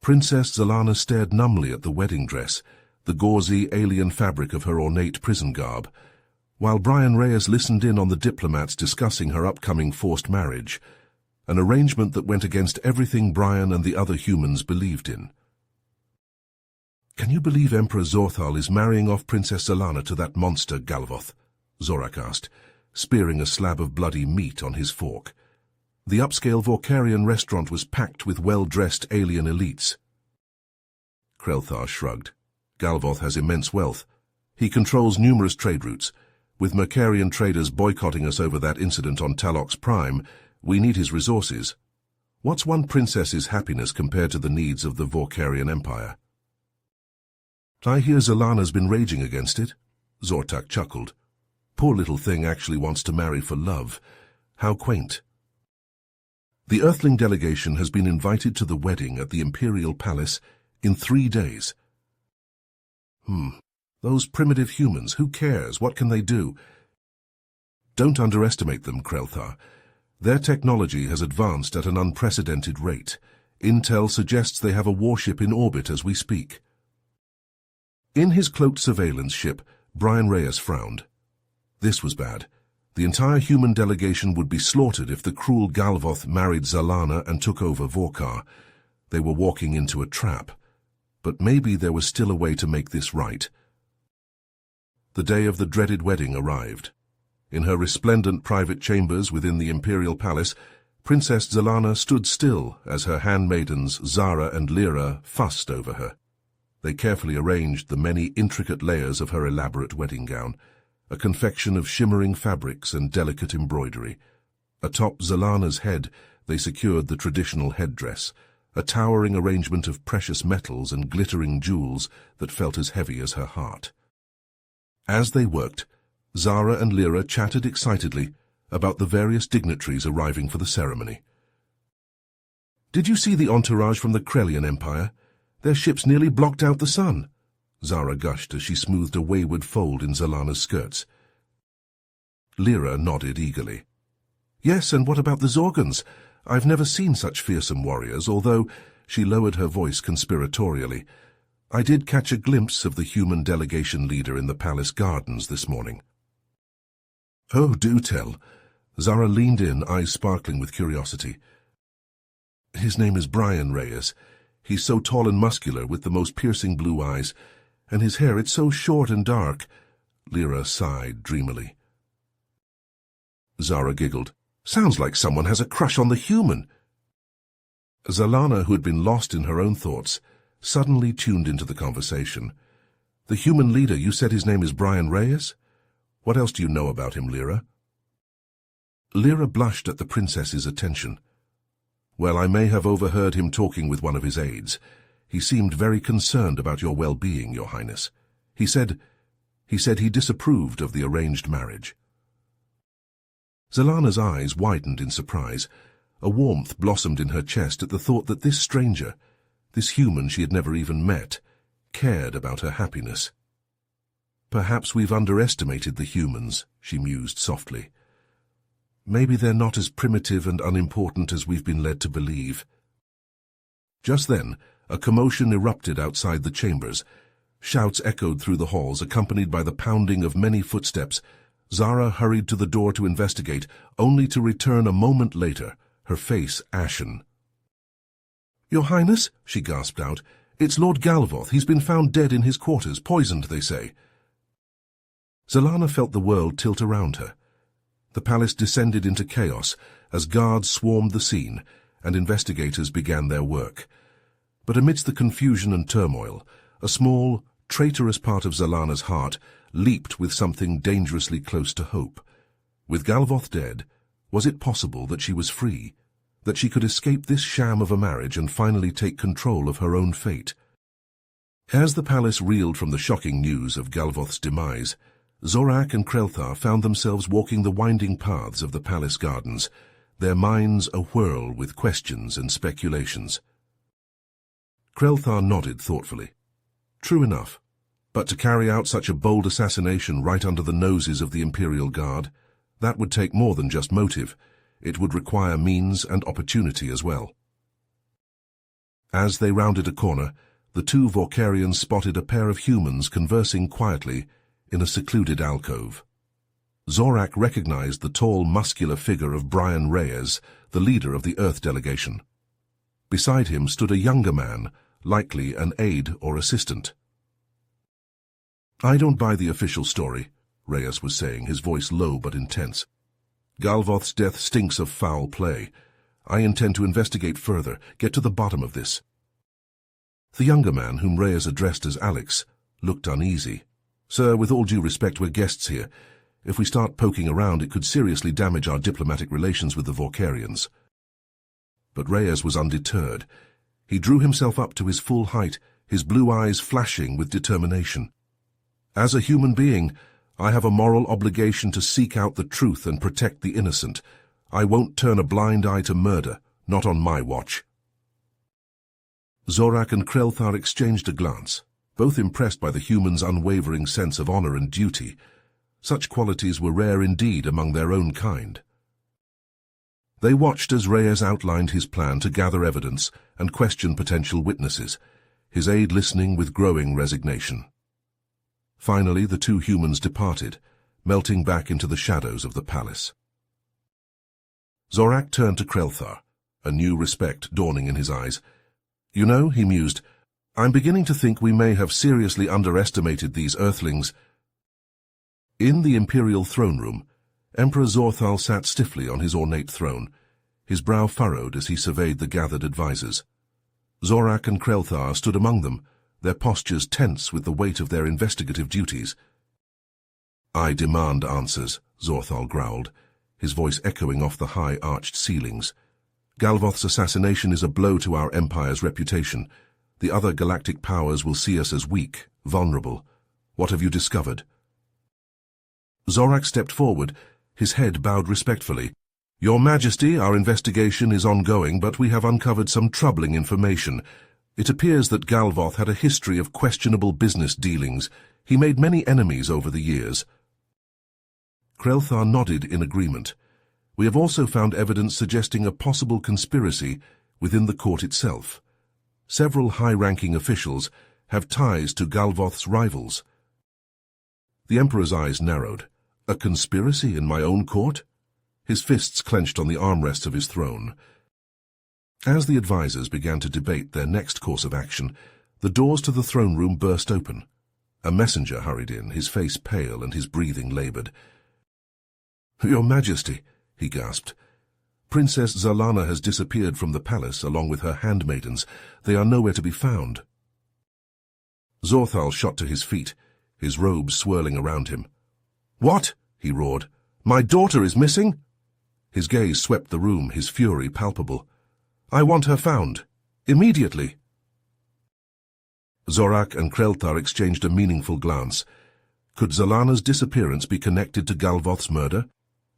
Princess Zalana stared numbly at the wedding dress, the gauzy alien fabric of her ornate prison garb, while Brian Reyes listened in on the diplomats discussing her upcoming forced marriage, an arrangement that went against everything Brian and the other humans believed in. "Can you believe Emperor Zorthal is marrying off Princess Zalana to that monster, Galvoth?" Zorak asked, spearing a slab of bloody meat on his fork. The upscale Vorkarian restaurant was packed with well-dressed alien elites. Krelthar shrugged. "Galvoth has immense wealth. He controls numerous trade routes. With Mercarian traders boycotting us over that incident on Talox Prime, we need his resources. What's one princess's happiness compared to the needs of the Vorkarian Empire?" "I hear Zalana's been raging against it." Zortak chuckled. "Poor little thing actually wants to marry for love. How quaint." The Earthling delegation has been invited to the wedding at the Imperial Palace in 3 days. Those primitive humans, who cares? What can they do? Don't underestimate them, Krelthar. Their technology has advanced at an unprecedented rate. Intel suggests they have a warship in orbit as we speak. In his cloaked surveillance ship, Brian Reyes frowned. This was bad. The entire human delegation would be slaughtered if the cruel Galvoth married Zalana and took over Vorkar. They were walking into a trap. But maybe there was still a way to make this right. The day of the dreaded wedding arrived. In her resplendent private chambers within the Imperial Palace, Princess Zalana stood still as her handmaidens Zara and Lyra fussed over her. They carefully arranged the many intricate layers of her elaborate wedding gown, a confection of shimmering fabrics and delicate embroidery. Atop Zalana's head, they secured the traditional headdress, a towering arrangement of precious metals and glittering jewels that felt as heavy as her heart. As they worked, Zara and Lyra chatted excitedly about the various dignitaries arriving for the ceremony. "Did you see the entourage from the Krelian Empire? Their ships nearly blocked out the sun," Zara gushed as she smoothed a wayward fold in Zalana's skirts. Lyra nodded eagerly. "Yes, and what about the Zorgans? I've never seen such fearsome warriors, although," she lowered her voice conspiratorially, "I did catch a glimpse of the human delegation leader in the palace gardens this morning." "Oh, do tell." Zara leaned in, eyes sparkling with curiosity. "His name is Brian Reyes. He's so tall and muscular, with the most piercing blue eyes, and his hair, it's so short and dark." Lyra sighed dreamily. Zara giggled. "Sounds like someone has a crush on the human." Zalana, who had been lost in her own thoughts, suddenly tuned into the conversation. "The human leader, you said his name is Brian Reyes? What else do you know about him, Lyra?" Lyra blushed at the princess's attention. "Well, I may have overheard him talking with one of his aides. He seemed very concerned about your well-being, Your Highness. He said he disapproved of the arranged marriage." Zalana's eyes widened in surprise. A warmth blossomed in her chest at the thought that this stranger, this human she had never even met, cared about her happiness. "Perhaps we've underestimated the humans," she mused softly. "Maybe they're not as primitive and unimportant as we've been led to believe." Just then, a commotion erupted outside the chambers. Shouts echoed through the halls, accompanied by the pounding of many footsteps. Zara hurried to the door to investigate, only to return a moment later, her face ashen. "Your Highness," she gasped out, "it's Lord Galvoth. He's been found dead in his quarters, poisoned, they say." Zalana felt the world tilt around her. The palace descended into chaos as guards swarmed the scene and investigators began their work. But amidst the confusion and turmoil, a small, traitorous part of Zalana's heart leaped with something dangerously close to hope. With Galvoth dead, was it possible that she was free, that she could escape this sham of a marriage and finally take control of her own fate? As the palace reeled from the shocking news of Galvoth's demise, Zorak and Krelthar found themselves walking the winding paths of the palace gardens, their minds awhirl with questions and speculations. Krelthar nodded thoughtfully. True enough. But to carry out such a bold assassination right under the noses of the Imperial Guard, that would take more than just motive. It would require means and opportunity as well. As they rounded a corner, the two Vorkarians spotted a pair of humans conversing quietly in a secluded alcove. Zorak recognized the tall, muscular figure of Brian Reyes, the leader of the Earth delegation. Beside him stood a younger man, likely an aide or assistant. "I don't buy the official story," Reyes was saying, his voice low but intense. "Galvoth's death stinks of foul play. I intend to investigate further, get to the bottom of this." The younger man, whom Reyes addressed as Alex, looked uneasy. "Sir, with all due respect, we're guests here. If we start poking around, it could seriously damage our diplomatic relations with the Vorkarians." But Reyes was undeterred. He drew himself up to his full height, his blue eyes flashing with determination. "As a human being, I have a moral obligation to seek out the truth and protect the innocent. I won't turn a blind eye to murder, not on my watch." Zorak and Krelthar exchanged a glance, both impressed by the human's unwavering sense of honor and duty. Such qualities were rare indeed among their own kind. They watched as Reyes outlined his plan to gather evidence and question potential witnesses, his aide listening with growing resignation. Finally, the two humans departed, melting back into the shadows of the palace. Zorak turned to Krelthar, a new respect dawning in his eyes. "You know," he mused, "I'm beginning to think we may have seriously underestimated these Earthlings." In the imperial throne room, Emperor Zorthal sat stiffly on his ornate throne, his brow furrowed as he surveyed the gathered advisers. Zorak and Krelthar stood among them, their postures tense with the weight of their investigative duties. "I demand answers," Zorthal growled, his voice echoing off the high arched ceilings. "Galvoth's assassination is a blow to our empire's reputation. The other galactic powers will see us as weak, vulnerable. What have you discovered?" Zorak stepped forward, his head bowed respectfully. "Your Majesty, our investigation is ongoing, but we have uncovered some troubling information. It appears that Galvoth had a history of questionable business dealings. He made many enemies over the years." Krelthar nodded in agreement. "We have also found evidence suggesting a possible conspiracy within the court itself. Several high-ranking officials have ties to Galvoth's rivals." The Emperor's eyes narrowed. "A conspiracy in my own court?" His fists clenched on the armrests of his throne. As the advisers began to debate their next course of action, the doors to the throne room burst open. A messenger hurried in, his face pale and his breathing labored. "Your Majesty," he gasped. "Princess Zalana has disappeared from the palace along with her handmaidens. They are nowhere to be found." Zorthal shot to his feet, his robes swirling around him. "What?" he roared. "My daughter is missing?" His gaze swept the room, his fury palpable. "I want her found. Immediately." Zorak and Krelthar exchanged a meaningful glance. Could Zalana's disappearance be connected to Galvoth's murder?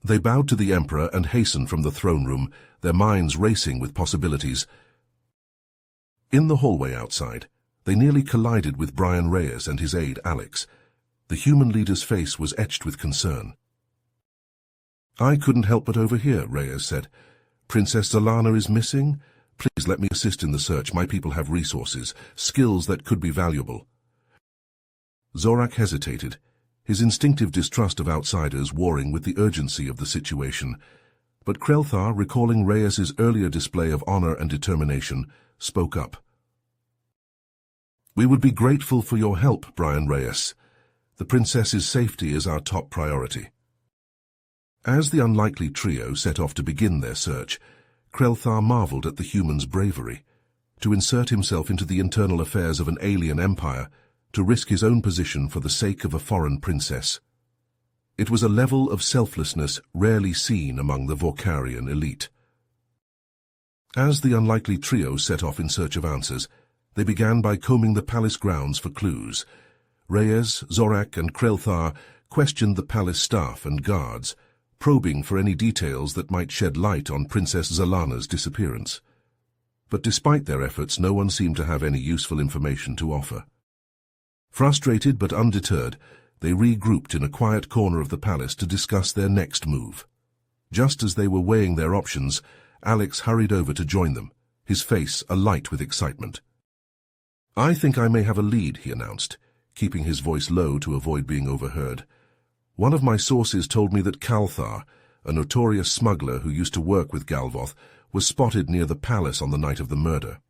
They bowed to the Emperor and hastened from the throne room, their minds racing with possibilities. In the hallway outside, they nearly collided with Brian Reyes and his aide Alex. The human leader's face was etched with concern. "I couldn't help but overhear," Reyes said. "Princess Zalana is missing? Please let me assist in the search. My people have resources, skills that could be valuable." Zorak hesitated, his instinctive distrust of outsiders warring with the urgency of the situation. But Krelthar, recalling Reyes's earlier display of honor and determination, spoke up. "We would be grateful for your help, Brian Reyes. The princess's safety is our top priority." As the unlikely trio set off to begin their search, Krelthar marveled at the human's bravery. To insert himself into the internal affairs of an alien empire, to risk his own position for the sake of a foreign princess. It was a level of selflessness rarely seen among the Vorkarian elite. As the unlikely trio set off in search of answers, they began by combing the palace grounds for clues. Reyes, Zorak, and Krelthar questioned the palace staff and guards, probing for any details that might shed light on Princess Zalana's disappearance. But despite their efforts, no one seemed to have any useful information to offer. Frustrated but undeterred, they regrouped in a quiet corner of the palace to discuss their next move. Just as they were weighing their options, Alex hurried over to join them, his face alight with excitement. "I think I may have a lead," he announced, keeping his voice low to avoid being overheard. "One of my sources told me that Calthar, a notorious smuggler who used to work with Galvoth, was spotted near the palace on the night of the murder."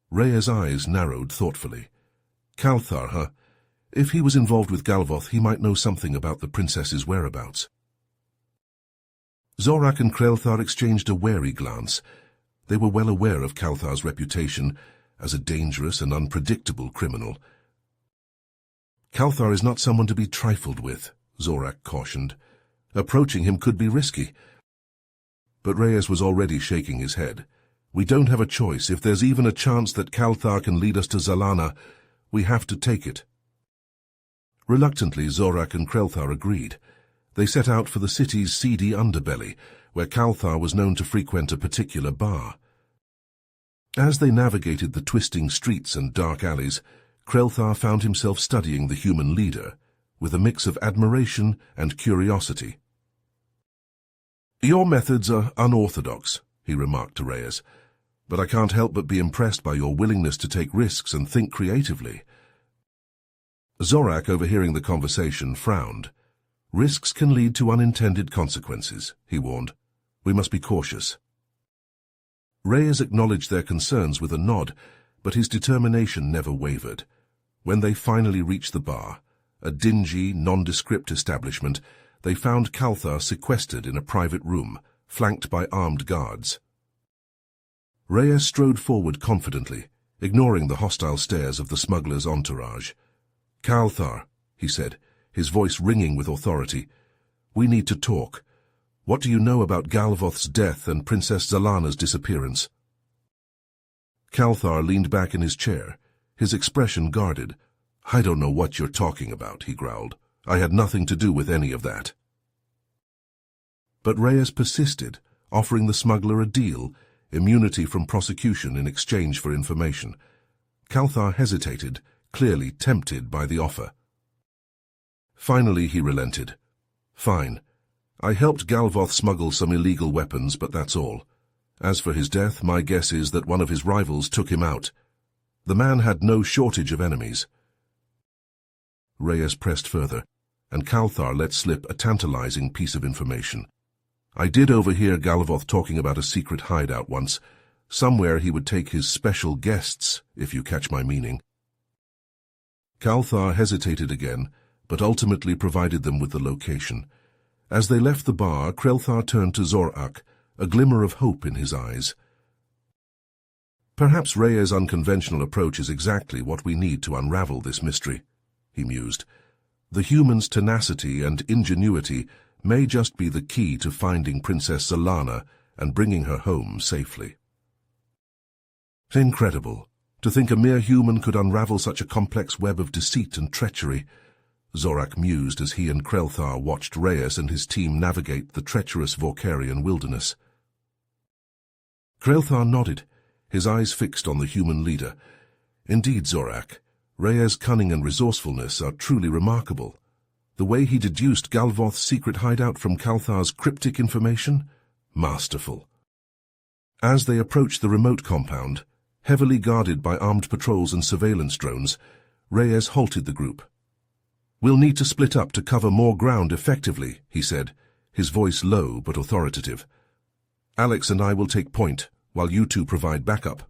Rhea's eyes narrowed thoughtfully. "Calthar, huh? If he was involved with Galvoth, he might know something about the princess's whereabouts." Zorak and Krelthar exchanged a wary glance. They were well aware of Calthar's reputation as a dangerous and unpredictable criminal. "Calthar is not someone to be trifled with," Zorak cautioned. "Approaching him could be risky." But Reyes was already shaking his head. "We don't have a choice. If there's even a chance that Calthar can lead us to Zalana, we have to take it." Reluctantly, Zorak and Krelthar agreed. They set out for the city's seedy underbelly, where Calthar was known to frequent a particular bar. As they navigated the twisting streets and dark alleys, Krelthar found himself studying the human leader, with a mix of admiration and curiosity. "Your methods are unorthodox," he remarked to Reyes, "but I can't help but be impressed by your willingness to take risks and think creatively." Zorak, overhearing the conversation, frowned. "Risks can lead to unintended consequences," he warned. "We must be cautious." Reyes acknowledged their concerns with a nod, but his determination never wavered. When they finally reached the bar, a dingy, nondescript establishment, they found Calthar sequestered in a private room, flanked by armed guards. Reyes strode forward confidently, ignoring the hostile stares of the smuggler's entourage. "Calthar," he said, his voice ringing with authority, "we need to talk. What do you know about Galvoth's death and Princess Zalana's disappearance?" Calthar leaned back in his chair, his expression guarded. "I don't know what you're talking about," he growled. "I had nothing to do with any of that." But Reyes persisted, offering the smuggler a deal, immunity from prosecution in exchange for information. Calthar hesitated, clearly tempted by the offer. Finally he relented. "Fine. I helped Galvoth smuggle some illegal weapons, but that's all. As for his death, my guess is that one of his rivals took him out. The man had no shortage of enemies." Reyes pressed further, and Calthar let slip a tantalizing piece of information. "I did overhear Galvoth talking about a secret hideout once. Somewhere he would take his special guests, if you catch my meaning." Calthar hesitated again, but ultimately provided them with the location. As they left the bar, Krelthar turned to Zorak, a glimmer of hope in his eyes. "Perhaps Reyes' unconventional approach is exactly what we need to unravel this mystery," he mused. "The human's tenacity and ingenuity may just be the key to finding Princess Zalana and bringing her home safely." Incredible. To think a mere human could unravel such a complex web of deceit and treachery, Zorak mused as he and Krelthar watched Reyes and his team navigate the treacherous Vorkarian wilderness. Krelthar nodded, his eyes fixed on the human leader. "Indeed, Zorak, Reyes' cunning and resourcefulness are truly remarkable. The way he deduced Galvoth's secret hideout from Calthar's cryptic information? Masterful." As they approached the remote compound, heavily guarded by armed patrols and surveillance drones, Reyes halted the group. "We'll need to split up to cover more ground effectively," he said, his voice low but authoritative. "Alex and I will take point, while you two provide backup."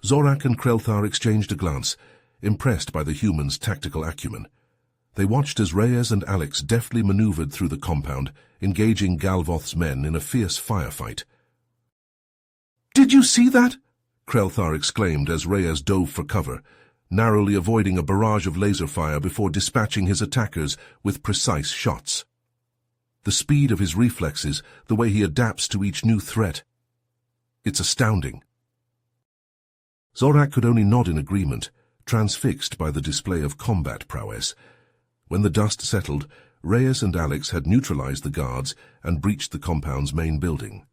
Zorak and Krelthar exchanged a glance, impressed by the human's tactical acumen. They watched as Reyes and Alex deftly maneuvered through the compound, engaging Galvoth's men in a fierce firefight. "Did you see that?" Krelthar exclaimed as Reyes dove for cover, narrowly avoiding a barrage of laser fire before dispatching his attackers with precise shots. The speed of his reflexes, the way he adapts to each new threat. It's astounding. Zorak could only nod in agreement, transfixed by the display of combat prowess. When the dust settled, Reyes and Alex had neutralized the guards and breached the compound's main building.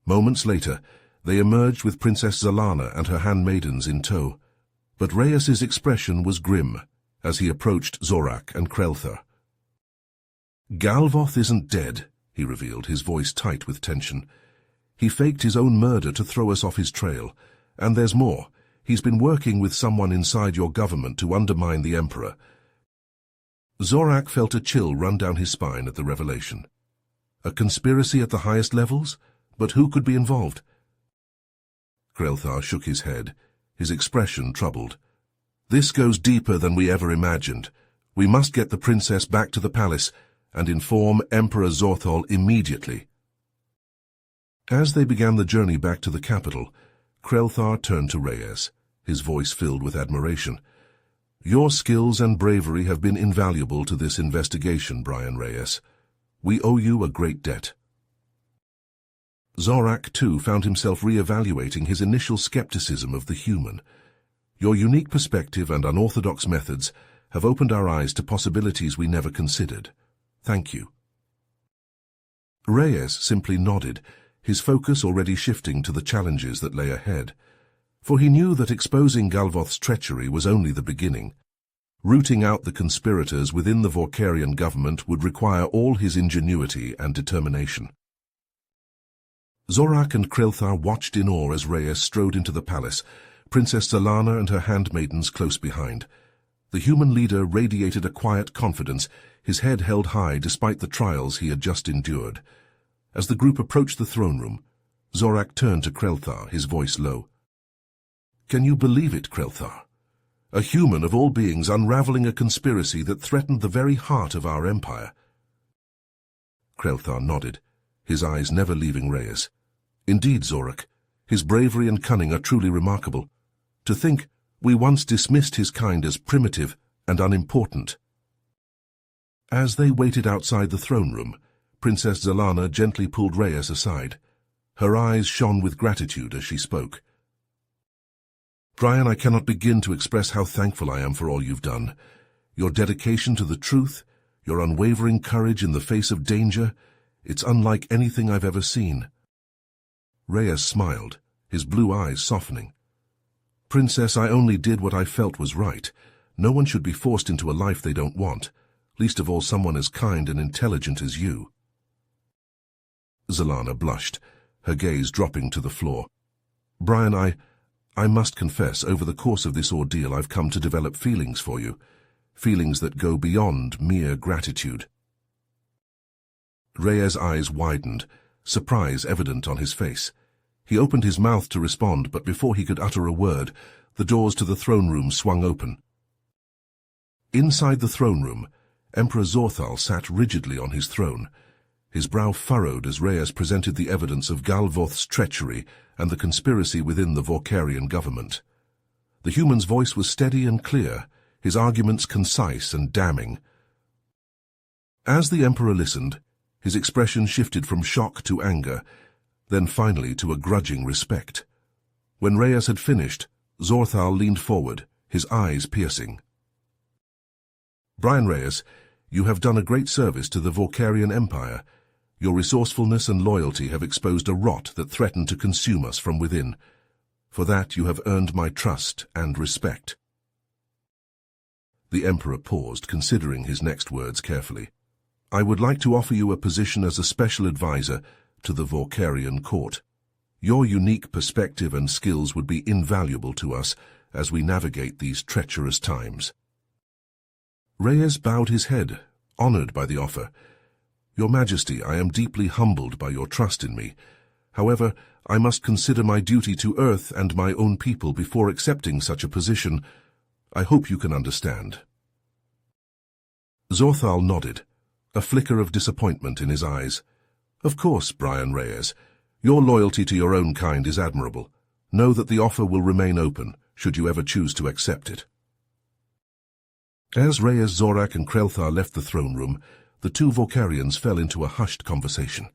Moments later, they emerged with Princess Zalana and her handmaidens in tow. But Reyes's expression was grim as he approached Zorak and Krelthar. "Galvoth isn't dead," he revealed, his voice tight with tension. He faked his own murder to throw us off his trail. And there's more. He's been working with someone inside your government to undermine the Emperor. Zorak felt a chill run down his spine at the revelation. A conspiracy at the highest levels? But who could be involved? Krelthar shook his head, his expression troubled. This goes deeper than we ever imagined. We must get the princess back to the palace and inform Emperor Zorthol immediately. As they began the journey back to the capital, Krelthar turned to Reyes, his voice filled with admiration. Your skills and bravery have been invaluable to this investigation, Brian Reyes. We owe you a great debt. Zorak, too, found himself re-evaluating his initial skepticism of the human. Your unique perspective and unorthodox methods have opened our eyes to possibilities we never considered. Thank you. Reyes simply nodded, his focus already shifting to the challenges that lay ahead. For he knew that exposing Galvoth's treachery was only the beginning. Rooting out the conspirators within the Vorkarian government would require all his ingenuity and determination. Zorak and Krelthar watched in awe as Reyes strode into the palace, Princess Zalana and her handmaidens close behind. The human leader radiated a quiet confidence, his head held high despite the trials he had just endured. As the group approached the throne room, Zorak turned to Krelthar, his voice low. Can you believe it, Krelthar? A human of all beings unraveling a conspiracy that threatened the very heart of our empire. Krelthar nodded, his eyes never leaving Reyes. Indeed, Zorak, his bravery and cunning are truly remarkable. To think we once dismissed his kind as primitive and unimportant. As they waited outside the throne room, Princess Zalana gently pulled Reyes aside. Her eyes shone with gratitude as she spoke. Brian, I cannot begin to express how thankful I am for all you've done. Your dedication to the truth, your unwavering courage in the face of danger, it's unlike anything I've ever seen. Reyes smiled, his blue eyes softening. Princess, I only did what I felt was right. No one should be forced into a life they don't want, least of all someone as kind and intelligent as you. Zalana blushed, her gaze dropping to the floor. Brian, I must confess, over the course of this ordeal I've come to develop feelings for you, feelings that go beyond mere gratitude. Reyes' eyes widened, surprise evident on his face. He opened his mouth to respond, but before he could utter a word, the doors to the throne room swung open. Inside the throne room, Emperor Zorthal sat rigidly on his throne, his brow furrowed as Reyes presented the evidence of Galvoth's treachery and the conspiracy within the Vorkarian government. The human's voice was steady and clear, his arguments concise and damning. As the Emperor listened, his expression shifted from shock to anger, then finally to a grudging respect. When Reyes had finished, Zorthal leaned forward, his eyes piercing. Brian Reyes, you have done a great service to the Vorkarian Empire. Your resourcefulness and loyalty have exposed a rot that threatened to consume us from within. For that you have earned my trust and respect. The Emperor paused, considering his next words carefully. I would like to offer you a position as a special advisor to the Vorkarian court. Your unique perspective and skills would be invaluable to us as we navigate these treacherous times. Reyes bowed his head, honored by the offer. Your Majesty, I am deeply humbled by your trust in me. However, I must consider my duty to Earth and my own people before accepting such a position. I hope you can understand. Zorthal nodded, a flicker of disappointment in his eyes. Of course, Brian Reyes. Your loyalty to your own kind is admirable. Know that the offer will remain open, should you ever choose to accept it. As Reyes, Zorak, and Krelthar left the throne room, the two Vorkarians fell into a hushed conversation.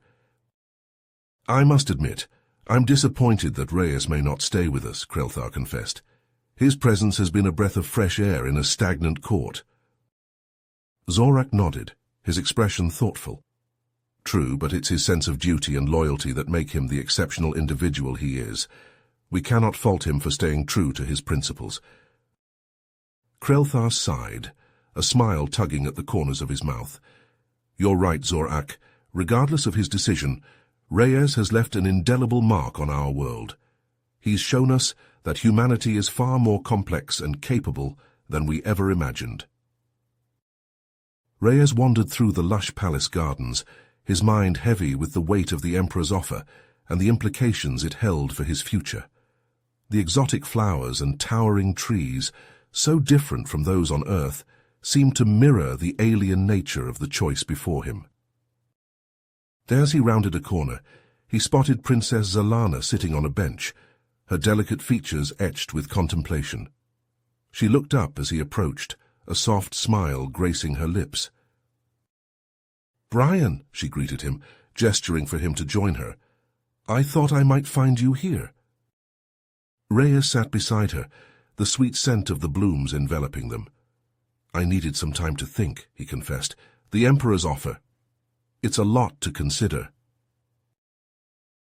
I must admit, I'm disappointed that Reyes may not stay with us, Krelthar confessed. His presence has been a breath of fresh air in a stagnant court. Zorak nodded, his expression thoughtful. True, but it's his sense of duty and loyalty that make him the exceptional individual he is. We cannot fault him for staying true to his principles. Krelthar sighed, a smile tugging at the corners of his mouth. You're right, Zorak. Regardless of his decision, Reyes has left an indelible mark on our world. He's shown us that humanity is far more complex and capable than we ever imagined. Reyes wandered through the lush palace gardens, his mind heavy with the weight of the Emperor's offer and the implications it held for his future. The exotic flowers and towering trees, so different from those on Earth, seemed to mirror the alien nature of the choice before him. As he rounded a corner, he spotted Princess Zalana sitting on a bench, her delicate features etched with contemplation. She looked up as he approached, a soft smile gracing her lips. "Brian," she greeted him, gesturing for him to join her. "I thought I might find you here." Reyes sat beside her, the sweet scent of the blooms enveloping them. "I needed some time to think," he confessed. "The Emperor's offer. It's a lot to consider."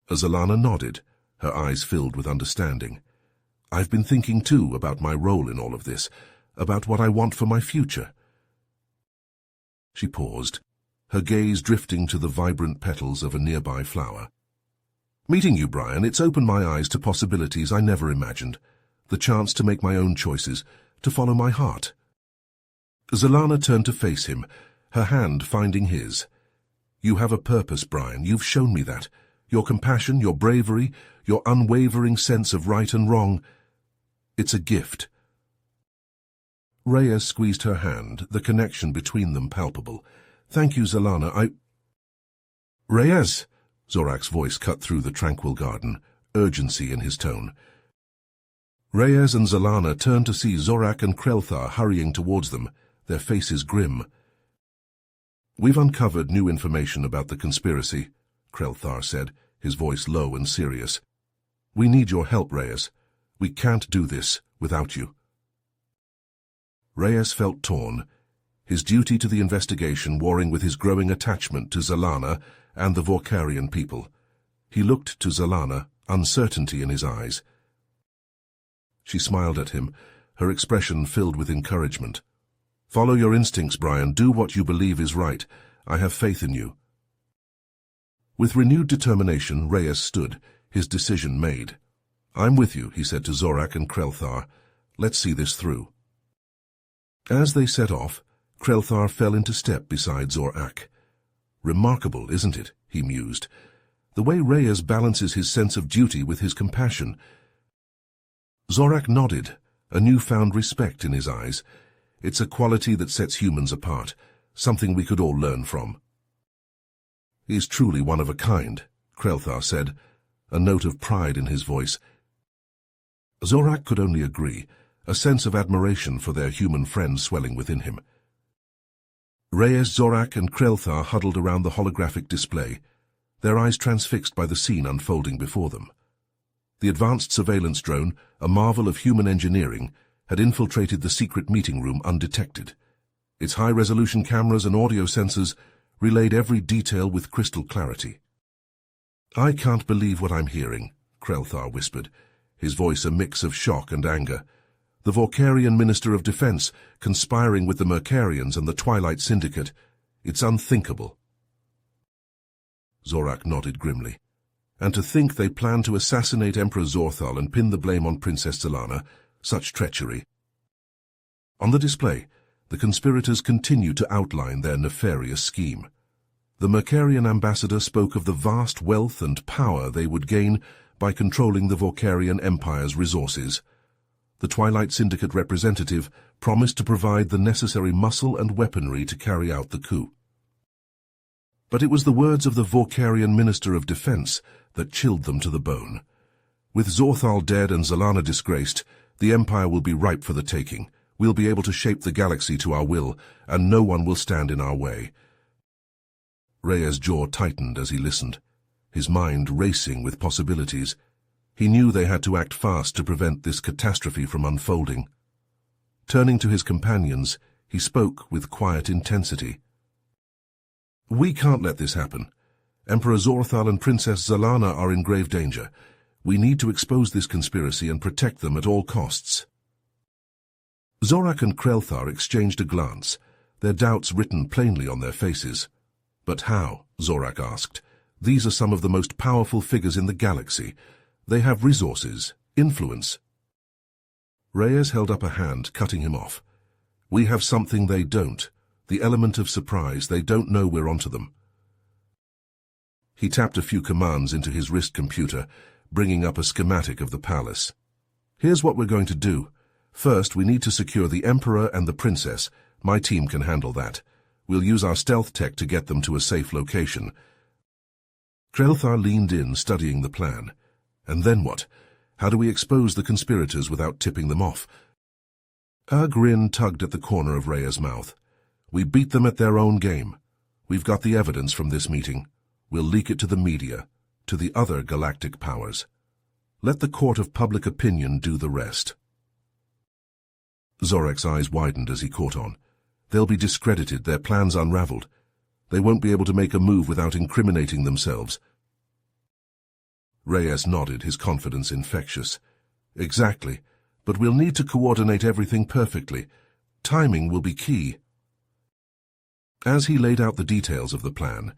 Zalana nodded, her eyes filled with understanding. "I've been thinking, too, about my role in all of this, about what I want for my future." She paused, her gaze drifting to the vibrant petals of a nearby flower. "Meeting you, Brian, it's opened my eyes to possibilities I never imagined. The chance to make my own choices, to follow my heart." Zalana turned to face him, her hand finding his. "You have a purpose, Brian. You've shown me that. Your compassion, your bravery, your unwavering sense of right and wrong. It's a gift." Reyes squeezed her hand, the connection between them palpable. "Thank you, Zalana. Reyes!" Zorak's voice cut through the tranquil garden, urgency in his tone. Reyes and Zalana turned to see Zorak and Krelthar hurrying towards them, their faces grim. "We've uncovered new information about the conspiracy," Krelthar said, his voice low and serious. "We need your help, Reyes. We can't do this without you." Reyes felt torn, his duty to the investigation warring with his growing attachment to Zalana and the Vorkarian people. He looked to Zalana, uncertainty in his eyes. She smiled at him, her expression filled with encouragement. "Follow your instincts, Brian. Do what you believe is right. I have faith in you." With renewed determination, Reyes stood, his decision made. "I'm with you," he said to Zorak and Krelthar. "Let's see this through." As they set off, Krelthar fell into step beside Zorak. "Remarkable, isn't it?" he mused. "The way Reyes balances his sense of duty with his compassion." Zorak nodded, a newfound respect in his eyes. "It's a quality that sets humans apart, something we could all learn from." "He's truly one of a kind," Krelthar said, a note of pride in his voice. Zorak could only agree, a sense of admiration for their human friend swelling within him. Reyes, Zorak, and Krelthar huddled around the holographic display, their eyes transfixed by the scene unfolding before them. The advanced surveillance drone, a marvel of human engineering, had infiltrated the secret meeting room undetected. Its high-resolution cameras and audio sensors relayed every detail with crystal clarity. "I can't believe what I'm hearing," Krelthar whispered, his voice a mix of shock and anger. "The Vorkarian Minister of Defense conspiring with the Mercarians and the Twilight Syndicate. It's unthinkable." Zorak nodded grimly. "And to think they planned to assassinate Emperor Zorthal and pin the blame on Princess Zalana. Such treachery." On the display, the conspirators continued to outline their nefarious scheme. The Mercarian ambassador spoke of the vast wealth and power they would gain by controlling the Vorkarian Empire's resources. The Twilight Syndicate representative promised to provide the necessary muscle and weaponry to carry out the coup. But it was the words of the Vorkarian Minister of Defense that chilled them to the bone. "With Zorthal dead and Zalana disgraced, the Empire will be ripe for the taking. We'll be able to shape the galaxy to our will, and no one will stand in our way." Reyes' jaw tightened as he listened, his mind racing with possibilities. He knew they had to act fast to prevent this catastrophe from unfolding. Turning to his companions, he spoke with quiet intensity. "We can't let this happen. Emperor Zorthal and Princess Zalana are in grave danger. We need to expose this conspiracy and protect them at all costs." Zorak and Krelthar exchanged a glance, their doubts written plainly on their faces. "But how?" Zorak asked. These are some of the most powerful figures in the galaxy. They have resources, influence. Reyes held up a hand, cutting him off. We have something they don't. The element of surprise. They don't know we're onto them. He tapped a few commands into his wrist computer, bringing up a schematic of the palace. Here's what we're going to do. First, we need to secure the Emperor and the Princess. My team can handle that. We'll use our stealth tech to get them to a safe location. Krelthar leaned in, studying the plan. And then what? How do we expose the conspirators without tipping them off? A grin tugged at the corner of Rhea's mouth. We beat them at their own game. We've got the evidence from this meeting. We'll leak it to the media, to the other galactic powers. Let the court of public opinion do the rest. Zorak's eyes widened as he caught on. They'll be discredited, their plans unraveled. They won't be able to make a move without incriminating themselves. Reyes nodded, his confidence infectious. Exactly, but we'll need to coordinate everything perfectly. Timing will be key. As he laid out the details of the plan,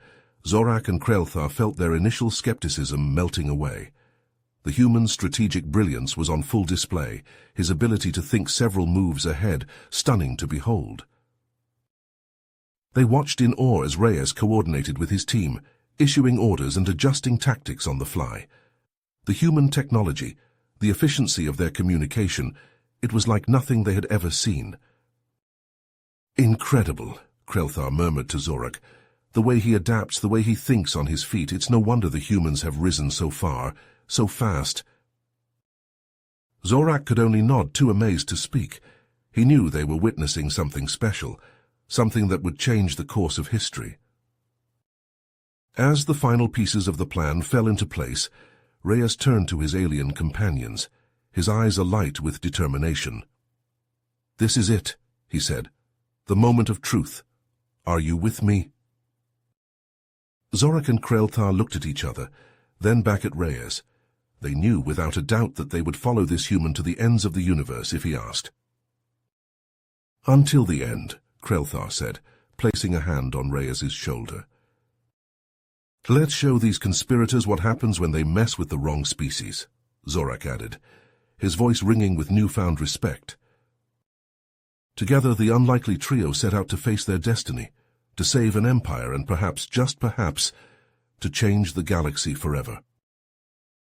Zorak and Krelthar felt their initial skepticism melting away. The human's strategic brilliance was on full display, his ability to think several moves ahead, stunning to behold. They watched in awe as Reyes coordinated with his team, issuing orders and adjusting tactics on the fly. The human technology, the efficiency of their communication, it was like nothing they had ever seen. Incredible, Krelthar murmured to Zorak. The way he adapts, the way he thinks on his feet, it's no wonder the humans have risen so far, so fast. Zorak could only nod, too amazed to speak. He knew they were witnessing something special, something that would change the course of history. As the final pieces of the plan fell into place, Reyes turned to his alien companions, his eyes alight with determination. This is it, he said. The moment of truth. Are you with me? Zorak and Krelthar looked at each other, then back at Reyes. They knew without a doubt that they would follow this human to the ends of the universe if he asked. Until the end, Krelthar said, placing a hand on Reyes's shoulder. Let's show these conspirators what happens when they mess with the wrong species, Zorak added, his voice ringing with newfound respect. Together the unlikely trio set out to face their destiny, to save an empire and perhaps, just perhaps, to change the galaxy forever.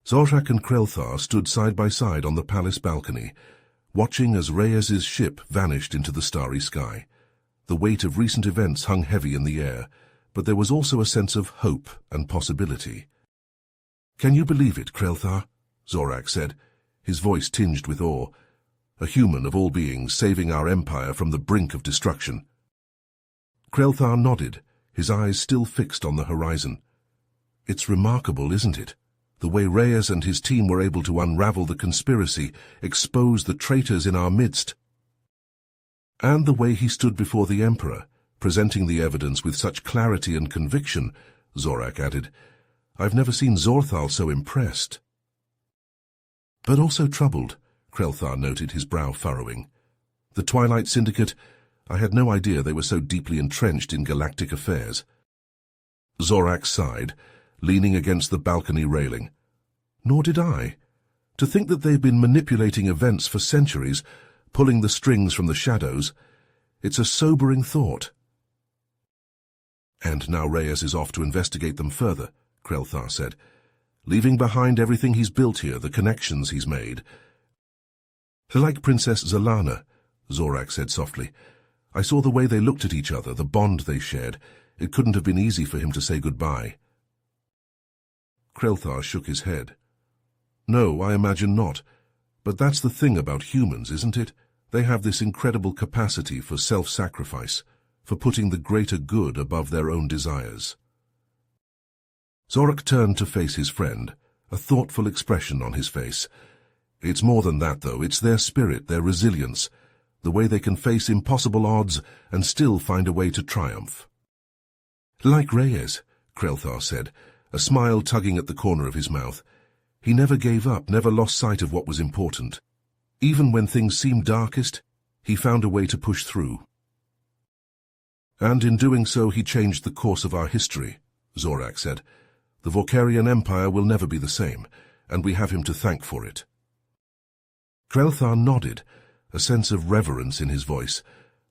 Zorak and Krelthar stood side by side on the palace balcony, watching as Reyes's ship vanished into the starry sky. The weight of recent events hung heavy in the air, but there was also a sense of hope and possibility. Can you believe it, Krelthar? Zorak said, his voice tinged with awe. A human of all beings saving our empire from the brink of destruction. Krelthar nodded, his eyes still fixed on the horizon. It's remarkable, isn't it? The way Reyes and his team were able to unravel the conspiracy, expose the traitors in our midst. And the way he stood before the Emperor, presenting the evidence with such clarity and conviction, Zorak added. I've never seen Zorthal so impressed. But also troubled, Krelthar noted, his brow furrowing. The Twilight Syndicate, I had no idea they were so deeply entrenched in galactic affairs. Zorak sighed, leaning against the balcony railing. Nor did I. To think that they've been manipulating events for centuries, pulling the strings from the shadows, it's a sobering thought. And now Reyes is off to investigate them further, Krelthar said, leaving behind everything he's built here, the connections he's made. Like Princess Zelana, Zorak said softly. I saw the way they looked at each other, the bond they shared. It couldn't have been easy for him to say goodbye. Krelthar shook his head. No, I imagine not. But that's the thing about humans, isn't it? They have this incredible capacity for self-sacrifice, for putting the greater good above their own desires. Zorak turned to face his friend, a thoughtful expression on his face. It's more than that, though. It's their spirit, their resilience, the way they can face impossible odds and still find a way to triumph. Like Reyes, Krelthar said, a smile tugging at the corner of his mouth. He never gave up, never lost sight of what was important. Even when things seemed darkest, he found a way to push through. And in doing so, he changed the course of our history, Zorak said. The Vorkarian Empire will never be the same, and we have him to thank for it." Krelthar nodded, a sense of reverence in his voice.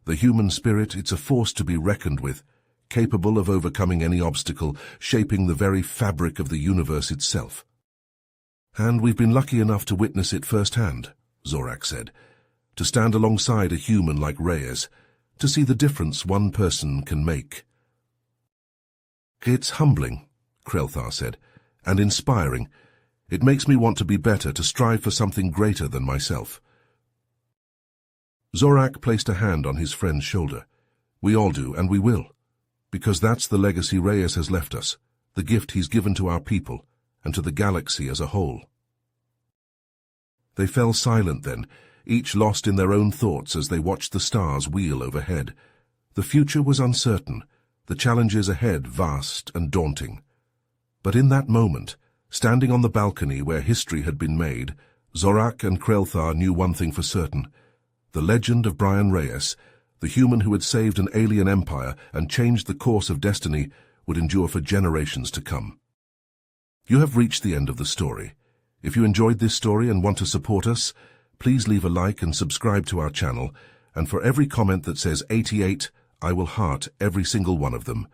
The human spirit, it's a force to be reckoned with, capable of overcoming any obstacle, shaping the very fabric of the universe itself. "And we've been lucky enough to witness it firsthand," Zorak said. "To stand alongside a human like Reyes, to see the difference one person can make." "It's humbling," Krelthar said, "and inspiring. It makes me want to be better, to strive for something greater than myself." Zorak placed a hand on his friend's shoulder. "We all do, and we will. Because that's the legacy Reyes has left us, the gift he's given to our people, and to the galaxy as a whole." They fell silent then, each lost in their own thoughts as they watched the stars wheel overhead. The future was uncertain, the challenges ahead vast and daunting. But in that moment, standing on the balcony where history had been made, Zorak and Krelthar knew one thing for certain. The legend of Brian Reyes, the human who had saved an alien empire and changed the course of destiny, would endure for generations to come. You have reached the end of the story. If you enjoyed this story and want to support us, please leave a like and subscribe to our channel, and for every comment that says 88, I will heart every single one of them.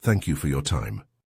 Thank you for your time.